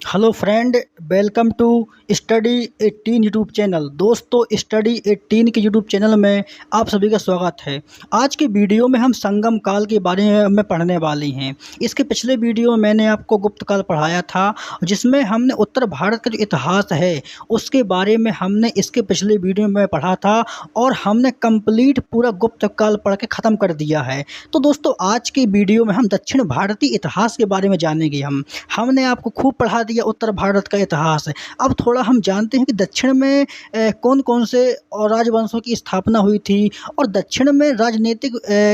Hello friend, welcome to study 18 YouTube channel. दोस्तों, study 18 के YouTube channel में आप सभी का स्वागत है। आज के वीडियो में हम संगम काल के बारे में पढ़ने वाले हैं। इसके पिछले वीडियो में मैंने आपको गुप्त काल पढ़ाया था, जिसमें हमने उत्तर भारत का जो इतिहास है उसके बारे में हमने इसके पिछले वीडियो में पढ़ा था और हमने कंप्लीट पूरा गुप्त काल पढ़ के ख़त्म कर दिया है। तो दोस्तों, आज के वीडियो में हम दक्षिण भारतीय इतिहास के बारे में जानेंगे। हमने आपको खूब पढ़ा दिया उत्तर भारत का इतिहास है। अब थोड़ा हम जानते हैं कि दक्षिण में कौन कौन से और राजवंशों की स्थापना हुई थी और दक्षिण में राजनीतिक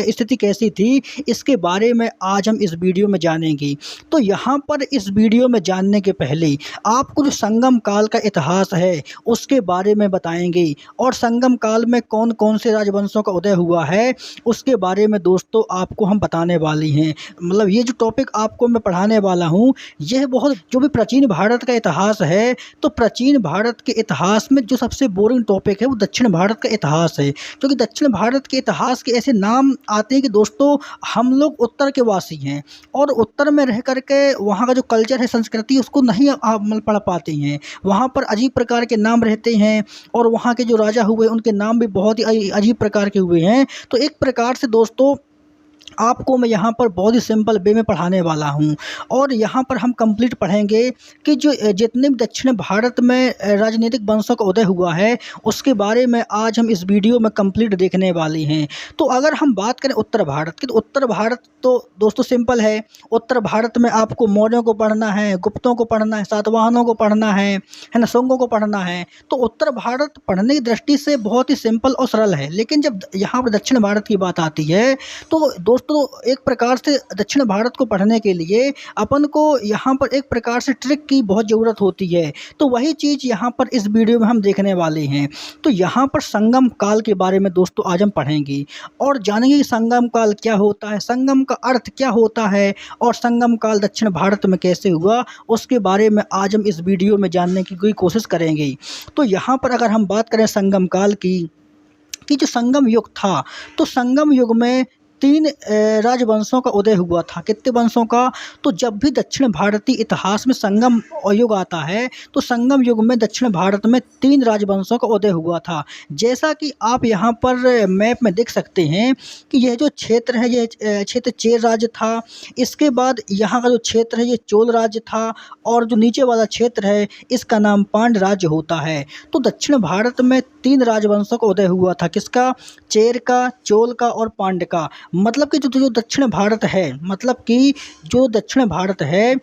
स्थिति कैसी थी। इसके बारे में आज हम इस वीडियो में जानेंगे। तो यहाँ पर इस वीडियो में जानने के पहले आपको जो संगम काल का इतिहास है उसके बारे में बताएंगे और संगम काल में कौन कौन से राजवंशों का उदय हुआ है उसके बारे में दोस्तों आपको हम बताने वाले हैं। मतलब ये जो टॉपिक आपको मैं पढ़ाने वाला हूँ, यह बहुत जो भी प्राचीन भारत का इतिहास है, तो प्राचीन भारत के इतिहास में जो सबसे बोरिंग टॉपिक है वो दक्षिण भारत का इतिहास है। क्योंकि दक्षिण भारत के इतिहास के ऐसे नाम आते हैं कि दोस्तों हम लोग उत्तर के वासी हैं और उत्तर में रह करके वहाँ का जो कल्चर है, संस्कृति, उसको नहीं आप पढ़ पाते हैं। वहाँ पर अजीब प्रकार के नाम रहते हैं और वहाँ के जो राजा हुए उनके नाम भी बहुत ही अजीब प्रकार के हुए हैं। तो एक प्रकार से दोस्तों आपको मैं यहाँ पर बहुत ही सिंपल वे में पढ़ाने वाला हूँ और यहाँ पर हम कंप्लीट पढ़ेंगे कि जो जितने भी दक्षिण भारत में राजनीतिक वंशों का उदय हुआ है उसके बारे में आज हम इस वीडियो में कंप्लीट देखने वाले हैं। तो अगर हम बात करें उत्तर भारत की, तो उत्तर भारत तो दोस्तों सिंपल है। उत्तर भारत में आपको मौर्यों को पढ़ना है, गुप्तों को पढ़ना है, सातवाहनों को पढ़ना है ना, शुंगों को पढ़ना है। तो उत्तर भारत पढ़ने की दृष्टि से बहुत ही सिंपल और सरल है। लेकिन जब यहाँ पर दक्षिण भारत की बात आती है तो दोस्तों एक प्रकार से दक्षिण भारत को पढ़ने के लिए अपन को यहाँ पर एक प्रकार से ट्रिक की बहुत ज़रूरत होती है। तो वही चीज़ यहाँ पर इस वीडियो में हम देखने वाले हैं। तो यहाँ पर संगम काल के बारे में दोस्तों आज हम पढ़ेंगे और जानेंगे कि संगम काल क्या होता है, संगम का अर्थ क्या होता है और संगम काल दक्षिण भारत में कैसे हुआ उसके बारे में आज हम इस वीडियो में जानने की कोई कोशिश करेंगे। तो यहाँ पर अगर हम बात करें संगम काल की कि जो संगम युग था, तो संगम युग में तीन राजवंशों का उदय हुआ था। कितने वंशों का? तो जब भी दक्षिण भारतीय इतिहास में संगम युग आता है तो संगम युग में दक्षिण भारत में तीन राजवंशों का उदय हुआ था। जैसा कि आप यहाँ पर मैप में देख सकते हैं कि यह जो क्षेत्र है यह क्षेत्र चेर राज्य था। इसके बाद यहाँ का जो क्षेत्र है ये चोल राज्य था और जो नीचे वाला क्षेत्र है इसका नाम पांड्य राज्य होता है। तो दक्षिण भारत में तीन राजवंशों का उदय हुआ था। किसका? चेर का, चोल का और पांड्य का। मतलब कि जो दक्षिण भारत है, मतलब कि जो दक्षिण भारत है,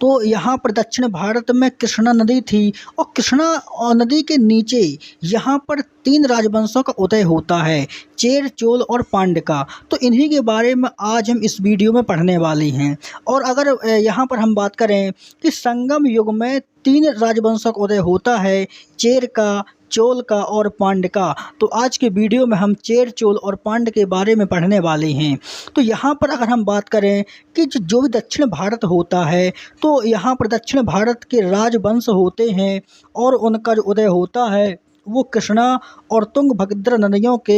तो यहाँ पर दक्षिण भारत में कृष्णा नदी थी और कृष्णा नदी के नीचे यहाँ पर तीन राजवंशों का उदय होता है, चेर, चोल और पांड्य का। तो इन्हीं के बारे में आज हम इस वीडियो में पढ़ने वाले हैं। और अगर यहाँ पर हम बात करें कि संगम युग में तीन राजवंशों का उदय होता है, चेर का, चोल का और पांड्य का। तो आज के वीडियो में हम चेर, चोल और पांड्य के बारे में पढ़ने वाले हैं। तो यहाँ पर अगर हम बात करें कि जो भी दक्षिण भारत होता है तो यहाँ पर दक्षिण भारत के राजवंश होते हैं और उनका जो उदय होता है वो कृष्णा और तुंगभद्रा नदियों के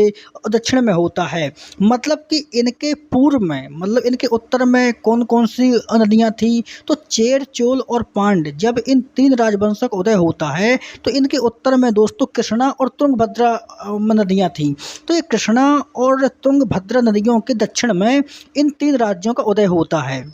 दक्षिण में होता है। मतलब कि इनके पूर्व में, मतलब इनके उत्तर में कौन कौन सी नदियाँ थी? तो चेर, चोल और पांड्य, जब इन तीन राजवंशों का उदय होता है तो इनके उत्तर में दोस्तों कृष्णा और तुंगभद्रा नदियाँ थीं। तो ये कृष्णा और तुंगभद्रा नदियों के दक्षिण में इन तीन राज्यों का उदय होता है।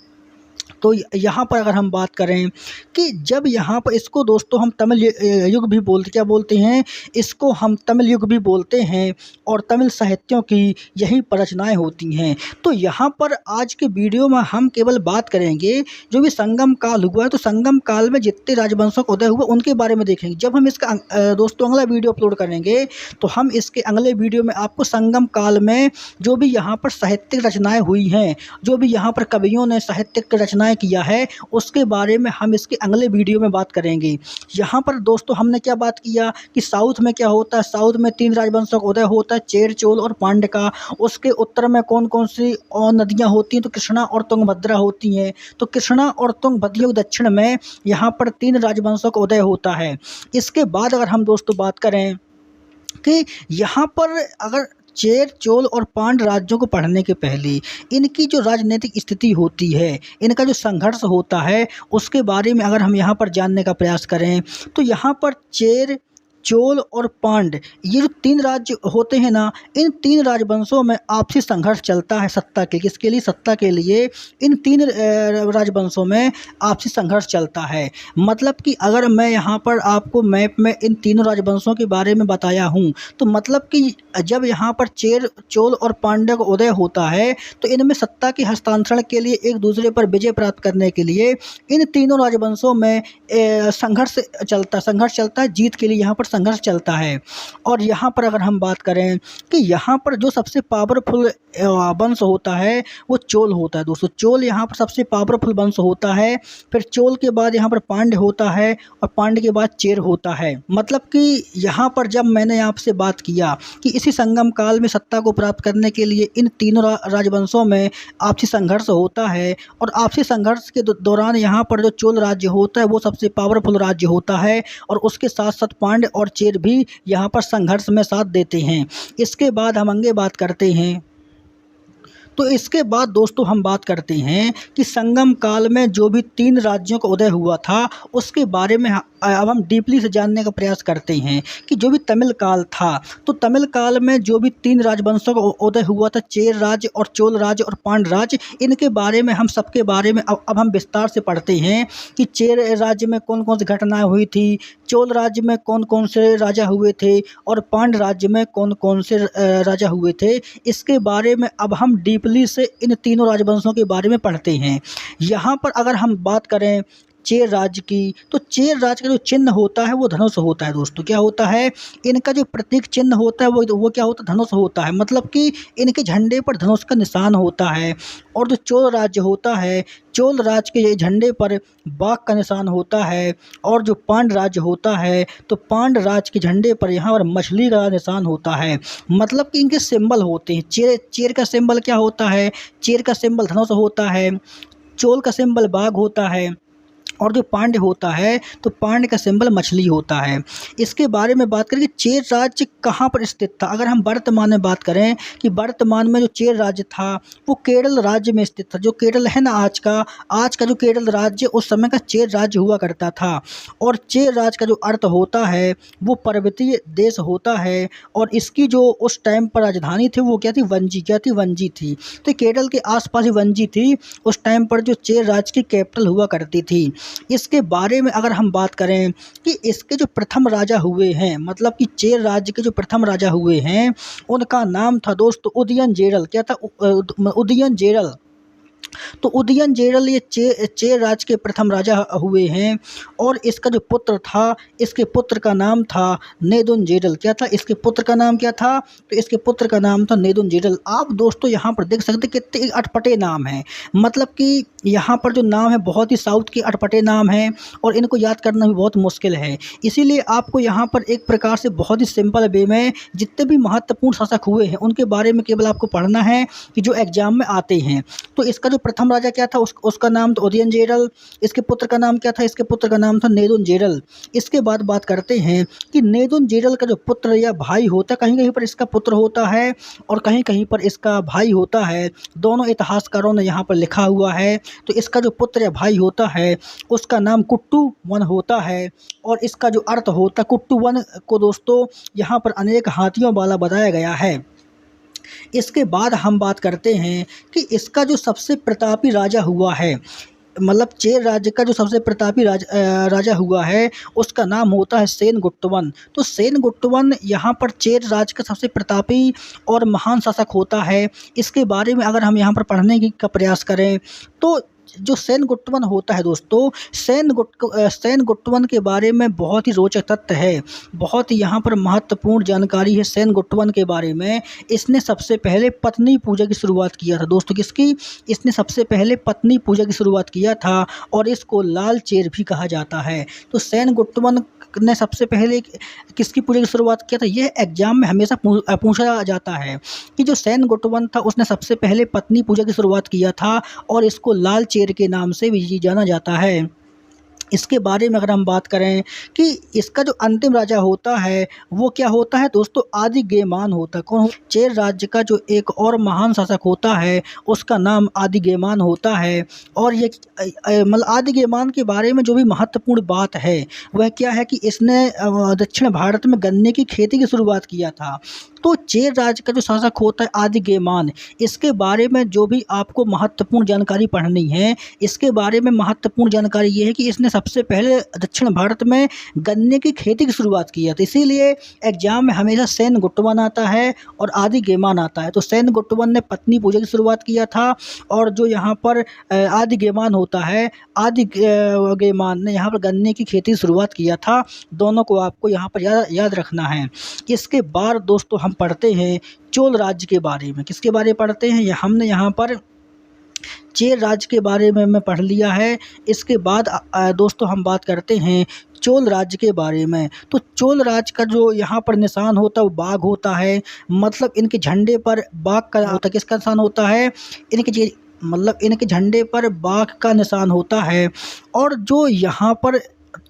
तो यहाँ पर अगर हम बात करें कि जब यहाँ पर इसको दोस्तों हम तमिल युग भी क्या बोलते हैं, इसको हम तमिल युग भी बोलते हैं और तमिल साहित्यों की यही रचनाएँ होती हैं। तो यहाँ पर आज के वीडियो में हम केवल बात करेंगे जो भी संगम काल हुआ है। तो संगम काल में जितने राजवंशों का उदय हुआ उनके बारे में देखेंगे। जब हम इसका दोस्तों अगला वीडियो अपलोड करेंगे तो हम इसके अगले वीडियो में आपको संगम काल में जो भी यहाँ पर साहित्यिक रचनाएँ हुई हैं, जो भी यहाँ पर कवियों ने साहित्यिक रचनाएँ किया है, उसके बारे में हम इसके अगले वीडियो में बात करेंगे। यहाँ पर दोस्तों हमने क्या बात किया कि साउथ में क्या होता है, साउथ में तीन राजवंशों का उदय होता है, चेर, चोल और पांड्य का। उसके उत्तर में कौन कौन सी और नदियाँ होती हैं? तो कृष्णा और तुंगभद्रा होती हैं। तो कृष्णा और तुंगभद्रा के दक्षिण में यहाँ पर तीन राजवंशों का उदय होता है। इसके बाद अगर हम दोस्तों बात करें कि यहाँ पर अगर चेर, चोल और पांड्य राज्यों को पढ़ने के पहले इनकी जो राजनीतिक स्थिति होती है, इनका जो संघर्ष होता है, उसके बारे में अगर हम यहाँ पर जानने का प्रयास करें तो यहाँ पर चेर, चोल और पांड्य ये जो 3 राज्य होते हैं ना, इन 3 राजवंशों में आपसी संघर्ष चलता है सत्ता के किसके लिए सत्ता के लिए इन 3 राजवंशों में आपसी संघर्ष चलता है। मतलब कि अगर मैं यहाँ पर आपको मैप में इन तीनों राजवंशों के बारे में बताया हूँ तो मतलब कि जब यहाँ पर चेर, चोल और पांड्य का उदय होता है तो इनमें सत्ता के हस्तांतरण के लिए एक दूसरे पर विजय प्राप्त करने के लिए इन तीनों राजवंशों में संघर्ष चलता है, जीत के लिए यहाँ पर संघर्ष चलता है। और यहाँ पर अगर हम बात करें कि यहाँ पर जो सबसे पावरफुल वंश होता है वो चोल होता है दोस्तों। चोल यहाँ पर सबसे पावरफुल वंश होता है, फिर चोल के बाद यहाँ पर पांड्य होता है और पांड्य के बाद चेर होता है। मतलब कि यहाँ पर जब मैंने आपसे बात किया कि इसी संगम काल में सत्ता को प्राप्त करने के लिए इन तीनों राजवंशों में आपसी संघर्ष होता है और आपसी संघर्ष के दौरान यहाँ पर जो चोल राज्य होता है वो सबसे पावरफुल राज्य होता है और उसके साथ साथ पांड्य और चेर भी यहाँ पर संघर्ष में साथ देते हैं। इसके बाद हम आगे बात करते हैं। तो इसके बाद दोस्तों हम बात करते हैं कि संगम काल में जो भी 3 राज्यों का उदय हुआ था उसके बारे में अब हम डीपली से जानने का प्रयास करते हैं कि जो भी तमिल काल था तो तमिल काल में जो भी 3 राजवंशों का उदय हुआ था, चेर राज्य और चोल राज्य और पांड्य राज्य, इनके बारे में हम सबके बारे में अब हम विस्तार से पढ़ते हैं कि चेर राज्य में कौन कौन सी घटनाएं हुई थी, चोल राज्य में कौन कौन से राजा हुए थे और पांड्य राज्य में कौन कौन से राजा हुए थे। इसके बारे में अब हम डीपली से इन तीनों राजवंशों के बारे में पढ़ते हैं। यहाँ पर अगर हम बात करें चेर राज्य की तो चेर राज्य का जो चिन्ह होता है वो धनुष होता है दोस्तों। क्या होता है, इनका जो प्रतीक चिन्ह होता है वो क्या होता है, धनुष होता है। मतलब कि इनके झंडे पर धनुष का निशान होता है। और जो चोल राज्य होता है, चोल राज्य के झंडे पर बाघ का निशान होता है। और जो पांड्य राज्य होता है तो पांड्य राज्य के झंडे पर यहाँ पर मछली का निशान होता है। मतलब कि इनके सिंबल होते हैं। चेर का सिंबल क्या होता है, चेर का सिंबल धनुष होता है, चोल का सिंबल बाघ होता है और जो पांड्य होता है तो पांड्य का सिंबल मछली होता है। इसके बारे में बात करें कि चेर राज्य कहाँ पर स्थित था। अगर हम वर्तमान में बात करें कि वर्तमान में जो चेर राज्य था वो केरल राज्य में स्थित था। जो केरल है ना आज का जो केरल राज्य उस समय का चेर राज्य हुआ करता था। और चेर राज्य का जो अर्थ होता है वो पर्वतीय देश होता है और इसकी जो उस टाइम पर राजधानी थी वो क्या थी, वंजी थी। तो केरल के आसपास ही वंजी थी उस टाइम पर जो चेर राज्य की कैपिटल हुआ करती थी। इसके बारे में अगर हम बात करें कि इसके जो प्रथम राजा हुए हैं, मतलब कि चेर राज्य के जो प्रथम राजा हुए हैं उनका नाम था दोस्तों उदयनजेरल। क्या था, उदयनजेरल। तो उदयनजेरल ये चेर राज्य के प्रथम राजा हुए हैं। और इसका जो पुत्र था, इसके पुत्र का नाम था नेदुनजेरल। क्या था, इसके पुत्र का नाम क्या था, तो इसके पुत्र का नाम था नेदुनजेरल। आप दोस्तों यहाँ पर देख सकते कितने अटपटे नाम हैं। मतलब कि यहाँ पर जो नाम है बहुत ही साउथ के अटपटे नाम हैं और इनको याद करना भी बहुत मुश्किल है। इसीलिए आपको यहाँ पर एक प्रकार से बहुत ही सिंपल वे में जितने भी महत्वपूर्ण शासक हुए हैं उनके बारे में केवल आपको पढ़ना है कि जो एग्जाम में आते हैं। तो इसका जो प्रथम राजा क्या था, उसका नाम तो उदयनजेरल। इसके पुत्र का नाम क्या था, इसके पुत्र का नाम था नेदुनजेरल। इसके बाद बात करते हैं कि नेदुनजेरल का जो पुत्र या भाई होता है, कहीं कहीं पर इसका पुत्र होता है और कहीं कहीं पर इसका भाई होता है। दोनों इतिहासकारों ने यहाँ पर लिखा हुआ है। तो इसका जो पुत्र या भाई होता है उसका नाम कुट्टू-वन होता है। और इसका जो अर्थ होता है, कुट्टू-वन को दोस्तों यहाँ पर अनेक हाथियों वाला बताया गया है। इसके बाद हम बात करते हैं कि इसका जो सबसे प्रतापी राजा हुआ है, मतलब चेर राज्य का जो सबसे प्रतापी राजा हुआ है उसका नाम होता है सेनगुट्टवन। तो सेनगुट्टवन यहाँ पर चेर राज्य का सबसे प्रतापी और महान शासक होता है। इसके बारे में अगर हम यहाँ पर पढ़ने का प्रयास करें तो जो सेनगुट्टवन होता है दोस्तों, सेनगुट्टवन के बारे में बहुत ही रोचक तथ्य है, बहुत ही यहाँ पर महत्वपूर्ण जानकारी है सेनगुट्टवन के बारे में। इसने सबसे पहले पत्नी पूजा की शुरुआत किया था दोस्तों। किसकी, इसने सबसे पहले पत्नी पूजा की शुरुआत किया था और इसको लाल चेर भी कहा जाता है। तो सेनगुट्टवन ने सबसे पहले किसकी पूजा की शुरुआत किया था, यह एग्जाम में हमेशा पूछा जाता है कि जो सेनगुट्टवन था उसने सबसे पहले पत्नी पूजा की शुरुआत किया था और इसको लाल चेर के नाम से भी जाना जाता है। इसके बारे में अगर हम बात करें कि इसका जो अंतिम राजा होता है वो क्या होता है दोस्तों, आदिगेमान होता है। कौन? चेर राज्य का जो एक और महान शासक होता है उसका नाम आदिगेमान होता है। और ये मतलब आदिगेमान के बारे में जो भी महत्वपूर्ण बात है वह क्या है कि इसने दक्षिण भारत में गन्ने की खेती की शुरुआत किया था। तो चेर राज्य का जो शासक होता है आदिगेमान, इसके बारे में जो भी आपको महत्वपूर्ण जानकारी पढ़नी है, इसके बारे में महत्वपूर्ण जानकारी ये है कि इसने सबसे पहले दक्षिण भारत में गन्ने की खेती की शुरुआत किया था। इसीलिए एग्जाम में हमेशा सेनगुट्टवन आता है और आदिगेमान आता है। तो सेनगुट्टवन ने पत्नी पूजा की शुरुआत किया था और जो यहाँ पर आदिगेमान होता है, आदिगेमान ने यहाँ पर गन्ने की खेती की शुरुआत किया था। दोनों को आपको यहाँ पर याद रखना है। इसके बाद दोस्तों हम पढ़ते हैं चोल राज्य के बारे में। किसके बारे में पढ़ते हैं? हमने यहाँ पर चेर राज्य के बारे में मैं पढ़ लिया है। इसके बाद दोस्तों हम बात करते हैं चोल राज्य के बारे में। तो चोल राज्य का जो यहाँ पर निशान होता है वो बाघ होता है। मतलब इनके झंडे पर बाघ का होता है। किसका निशान होता है? इनके झंडे पर बाघ का निशान होता है। और जो यहाँ पर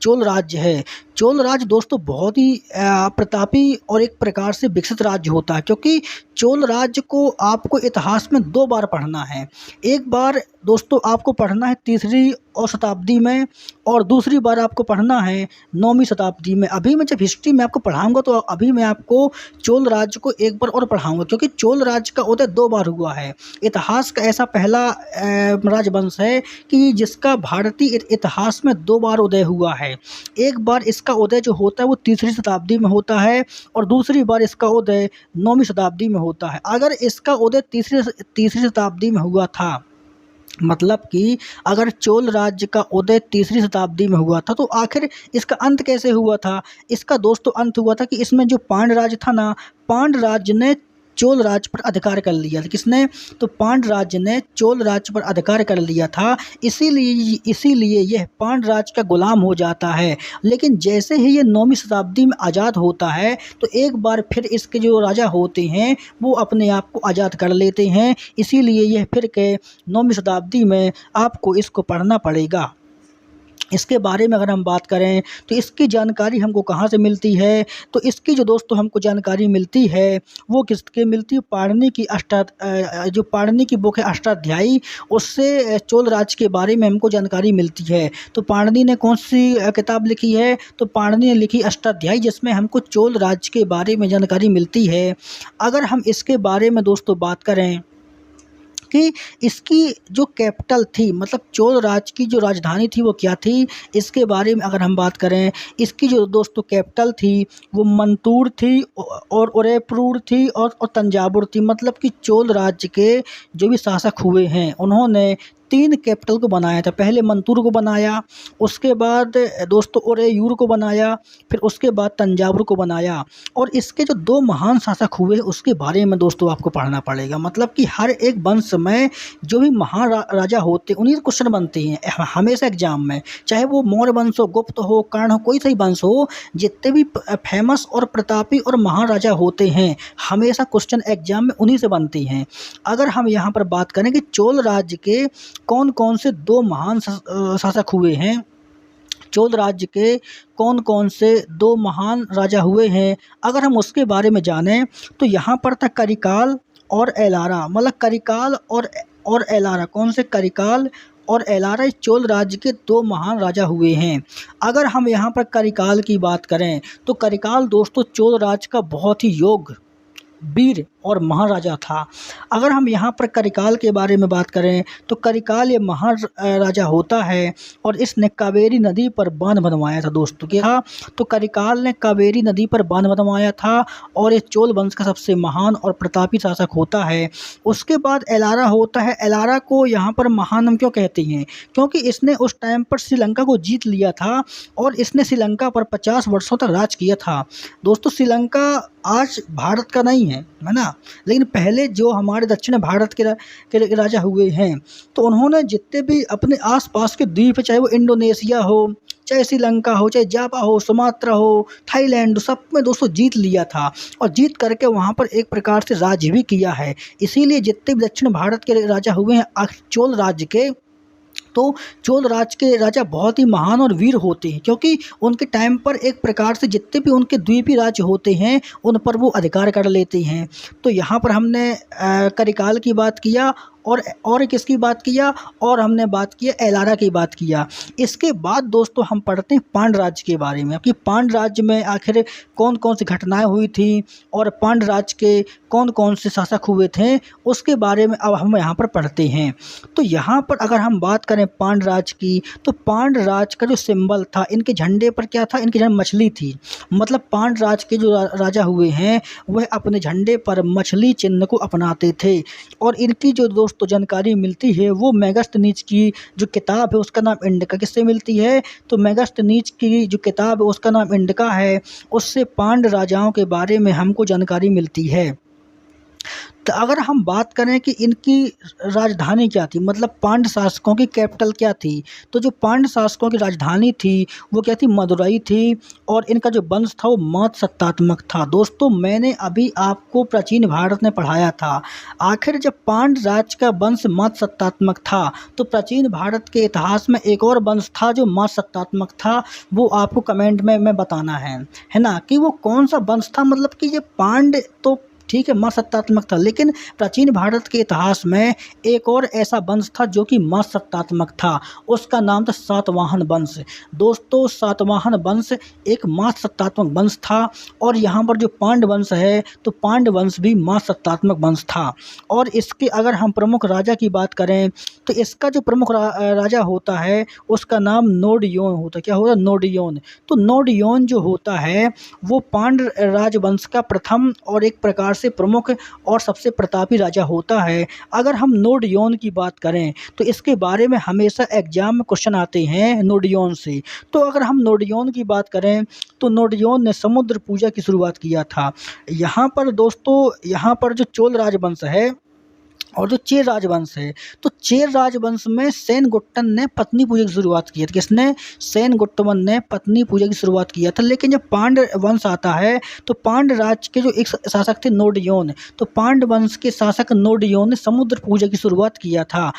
चोल राज्य है, चोल राज्य दोस्तों बहुत ही प्रतापी और एक प्रकार से विकसित राज्य होता है, क्योंकि चोल राज्य को आपको इतिहास में 2 बार पढ़ना है। एक बार दोस्तों आपको पढ़ना है 3री और शताब्दी में, और दूसरी बार आपको पढ़ना है 9वीं शताब्दी में। अभी मैं जब हिस्ट्री में आपको पढ़ाऊंगा तो अभी मैं आपको चोल राज्य को एक बार और पढ़ाऊंगा, क्योंकि चोल राज्य का उदय 2 बार हुआ है। इतिहास का ऐसा पहला राजवंश है कि जिसका भारतीय इतिहास में 2 बार उदय हुआ है। एक बार इसका उदय जो होता है वो 3री शताब्दी में होता है और दूसरी बार इसका उदय 9वीं शताब्दी में होता है। अगर इसका उदय तीसरी शताब्दी में हुआ था, मतलब कि अगर चोल राज्य का उदय 3री शताब्दी में हुआ था, तो आखिर इसका अंत कैसे हुआ था? इसका दोस्तों अंत हुआ था कि इसमें जो पांड्य राज्य था ना, पांड्य राज्य ने चोल राज्य पर अधिकार कर लिया था। किसने? तो पांड्य राज्य ने चोल राज्य पर अधिकार कर लिया था। इसीलिए यह पांड्य राज्य का गुलाम हो जाता है। लेकिन जैसे ही ये 9वीं शताब्दी में आज़ाद होता है तो एक बार फिर इसके जो राजा होते हैं वो अपने आप को आज़ाद कर लेते हैं। इसीलिए यह फिर के 9वीं शताब्दी में आपको इसको पढ़ना पड़ेगा। इसके बारे में अगर हम बात करें तो इसकी जानकारी हमको कहाँ से मिलती है? तो इसकी जो दोस्तों हमको जानकारी मिलती है वो किसके मिलती है? पाणिनि की जो पाणिनि की बुक है अष्टाध्यायी, उससे चोल राज्य के बारे में हमको जानकारी मिलती है। तो पाणिनि ने कौन सी किताब लिखी है? तो पाणिनि ने लिखी अष्टाध्यायी, जिसमें हमको चोल राज्य के बारे में जानकारी मिलती है। अगर हम इसके बारे में दोस्तों बात करें कि इसकी जो कैपिटल थी, मतलब चोल राज्य की जो राजधानी थी वो क्या थी, इसके बारे में अगर हम बात करें, इसकी जो दोस्तों कैपिटल थी वो मंतूर थी और उदयपुर थी और तंजावुर थी। मतलब कि चोल राज्य के जो भी शासक हुए हैं उन्होंने 3 कैपिटल को बनाया था। पहले मंतूर को बनाया, उसके बाद दोस्तों उदयपुर को बनाया, फिर उसके बाद तंजावुर को बनाया। और इसके जो 2 महान शासक हुए उसके बारे में दोस्तों आपको पढ़ना पड़ेगा। मतलब कि हर एक वंश में जो भी महाराजा होते उन्हीं से क्वेश्चन बनते हैं हमेशा एग्जाम में, चाहे वो मौर्य वंश हो, गुप्त हो, कर्ण हो, कोई सा वंश हो, जितने भी फेमस और प्रतापी और महाराजा होते हैं हमेशा क्वेश्चन एग्जाम में उन्हीं से बनते हैं। अगर हम यहाँ पर बात करें कि चोल राज्य के कौन कौन से 2 महान शासक हुए हैं, चोल राज्य के कौन कौन से 2 महान राजा हुए हैं, अगर हम उसके बारे में जानें तो यहाँ पर था करिकाल और एलारा। मतलब करिकाल और एलारा, कौन से? करिकाल और एलारा चोल राज्य के 2 महान राजा हुए हैं। अगर हम यहाँ पर करिकाल की बात करें तो करिकाल दोस्तों चोल राज्य का बहुत ही योग्य, वीर और महाराजा था। अगर हम यहाँ पर करिकाल के बारे में बात करें तो करिकाल ये महाराजा होता है और इसने कावेरी नदी पर बांध बनवाया था दोस्तों। क्या? तो करिकाल ने कावेरी नदी पर बांध बनवाया था और ये चोल वंश का सबसे महान और प्रतापी शासक होता है। उसके बाद एलारा होता है। एलारा को यहाँ पर महान हम क्यों कहते हैं? क्योंकि इसने उस टाइम पर श्रीलंका को जीत लिया था और इसने श्रीलंका पर 50 वर्षों तक राज किया था। दोस्तों श्रीलंका आज भारत का नहीं है ना, लेकिन पहले जो हमारे दक्षिण भारत के राजा हुए हैं तो उन्होंने जितने भी अपने आसपास के द्वीप, चाहे वो इंडोनेशिया हो, चाहे श्रीलंका हो, चाहे जावा हो, सुमात्रा हो, थाईलैंड, सब में दोस्तों जीत लिया था और जीत करके वहाँ पर एक प्रकार से राज भी किया है। इसीलिए जितने भी दक्षिण भारत के राजा हुए हैं चोल राज्य के, तो चोल राज के राजा बहुत ही महान और वीर होते हैं, क्योंकि उनके टाइम पर एक प्रकार से जितने भी उनके द्वीपीय राज्य होते हैं उन पर वो अधिकार कर लेते हैं। तो यहाँ पर हमने करिकाल की बात किया और किसकी बात किया, और हमने बात किया एलारा की बात किया। इसके बाद दोस्तों हम पढ़ते हैं पांड्य राज्य के बारे में कि पांड्य राज्य में आखिर कौन कौन सी घटनाएं हुई थी और पांड्य राज्य के कौन कौन से शासक हुए थे, उसके बारे में अब हम यहाँ पर पढ़ते हैं। तो यहाँ पर अगर हम बात करें पांड्य राज्य की, तो पांड्य राज्य का जो सिंबल था, इनके झंडे पर क्या था, इनके झंडे मछली थी। मतलब पांड्य राज्य के जो राजा हुए हैं वह अपने झंडे पर मछली चिन्ह को अपनाते थे। और इनकी जो दोस्तों जानकारी मिलती है वो मेगास्थनीज की जो किताब है उसका नाम इंडिका किससे मिलती है, तो मेगास्थनीज की जो किताब है उसका नाम इंडिका है, उससे पांड्य राजाओं के बारे में हमको जानकारी मिलती है। तो अगर हम बात करें कि इनकी राजधानी क्या थी, मतलब पांड्य शासकों की कैपिटल क्या थी, तो जो पांड्य शासकों की राजधानी थी वो क्या थी, मदुरई थी। और इनका जो वंश था वो मातसत्तात्मक था। दोस्तों मैंने अभी आपको प्राचीन भारत में पढ़ाया था, आखिर जब पांड्य राज्य का वंश मातसत्तात्मक था तो प्राचीन भारत के इतिहास में एक और वंश था जो मातसत्तात्मक था, वो आपको कमेंट में बताना है ना, कि वो कौन सा वंश था। मतलब कि ये पांड्य तो ठीक है मातसत्तात्मक था, लेकिन प्राचीन भारत के इतिहास में एक और ऐसा वंश था जो कि मातसत्तात्मक था, उसका नाम था सातवाहन वंश। दोस्तों सातवाहन वंश एक मातसत्तात्मक वंश था। और यहाँ पर जो पांड्य वंश है तो पांड्य वंश भी मातसत्तात्मक वंश था। और इसके अगर हम प्रमुख राजा की बात करें तो इसका जो प्रमुख राजा होता है उसका नाम नोडियोन होता है। क्या होता है, नोडियोन। तो नोडियोन जो होता है वो पांड्य राजवंश का प्रथम और एक प्रकार से प्रमुख और सबसे प्रतापी राजा होता है। अगर हम नोडियोन की बात करें तो इसके बारे में हमेशा एग्जाम में क्वेश्चन आते हैं नोडियोन से। तो अगर हम नोडियोन की बात करें तो नोडियोन ने समुद्र पूजा की शुरुआत किया था। यहाँ पर दोस्तों यहाँ पर जो चोल राजवंश है और जो चेर राजवंश है, तो चेर राजवंश में सेनगुट्टन ने पत्नी पूजा की शुरुआत की थी। किसने, सेनगुट्टवन ने पत्नी पूजा की शुरुआत किया था। लेकिन जब पांड्य वंश आता है तो पांड्य राज्य के जो एक शासक थे नोडियोन, तो पांड्य वंश के शासक नोडियोन ने समुद्र पूजा की शुरुआत किया था।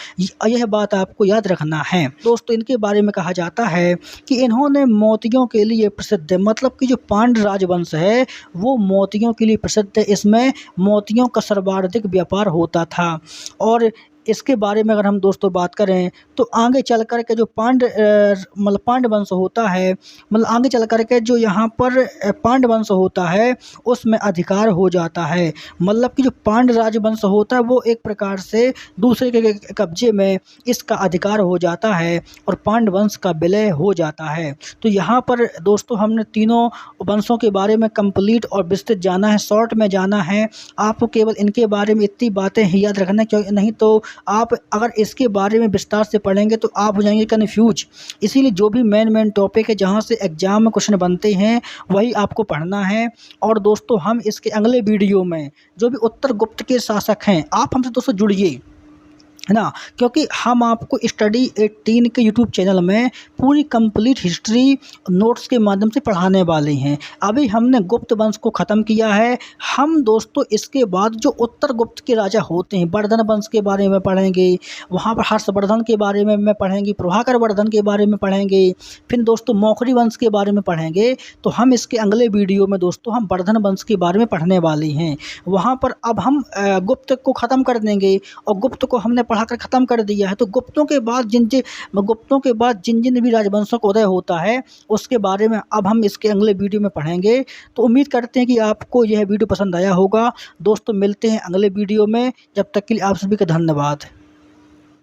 यह बात आपको याद रखना है। दोस्तों इनके बारे में कहा जाता है कि इन्होंने मोतियों के लिए प्रसिद्ध है। मतलब कि जो पांड्य राजवंश है वो मोतियों के लिए प्रसिद्ध है, इसमें मोतियों का सर्वाधिक व्यापार होता था। और इसके बारे में अगर हम दोस्तों बात करें तो आगे चल कर के जो मतलब पांड्य वंश होता है, मतलब आगे चल कर के जो यहाँ पर पांड्य वंश होता है उसमें अधिकार हो जाता है। मतलब कि जो पांड्य राजवंश होता है वो एक प्रकार से दूसरे के कब्जे में इसका अधिकार हो जाता है और पांड्य वंश का विलय हो जाता है। तो यहाँ पर दोस्तों हमने तीनों वंशों के बारे में कंप्लीट और विस्तृत जाना है, शॉर्ट में जाना है। आपको केवल इनके बारे में इतनी बातें ही याद रखना, क्यों नहीं तो आप अगर इसके बारे में विस्तार से पढ़ेंगे तो आप हो जाएंगे कन्फ्यूज। इसीलिए जो भी मेन टॉपिक है जहाँ से एग्जाम में क्वेश्चन बनते हैं वही आपको पढ़ना है। और दोस्तों हम इसके अगले वीडियो में जो भी उत्तर गुप्त के शासक हैं आप हमसे दोस्तों जुड़िए, है ना, क्योंकि हम आपको स्टडी 18 के यूट्यूब चैनल में पूरी कंप्लीट हिस्ट्री नोट्स के माध्यम से पढ़ाने वाले हैं। अभी हमने गुप्त वंश को ख़त्म किया है। हम दोस्तों इसके बाद जो उत्तर गुप्त के राजा होते हैं, वर्धन वंश के बारे में पढ़ेंगे, वहाँ पर हर्षवर्धन के बारे में पढ़ेंगे, प्रभाकर वर्धन के बारे में पढ़ेंगे, फिर दोस्तों मौखरी वंश के बारे में पढ़ेंगे। तो हम इसके अगले वीडियो में दोस्तों हम वर्धन वंश के बारे में पढ़ने वाले हैं। वहाँ पर अब हम गुप्त को ख़त्म कर देंगे और गुप्त को हमने पढ़ाकर ख़त्म कर दिया है। तो गुप्तों के बाद जिन जिन भी राजवंशों का उदय होता है उसके बारे में अब हम इसके अगले वीडियो में पढ़ेंगे। तो उम्मीद करते हैं कि आपको यह वीडियो पसंद आया होगा। दोस्तों मिलते हैं अगले वीडियो में, जब तक के लिए आप सभी का धन्यवाद।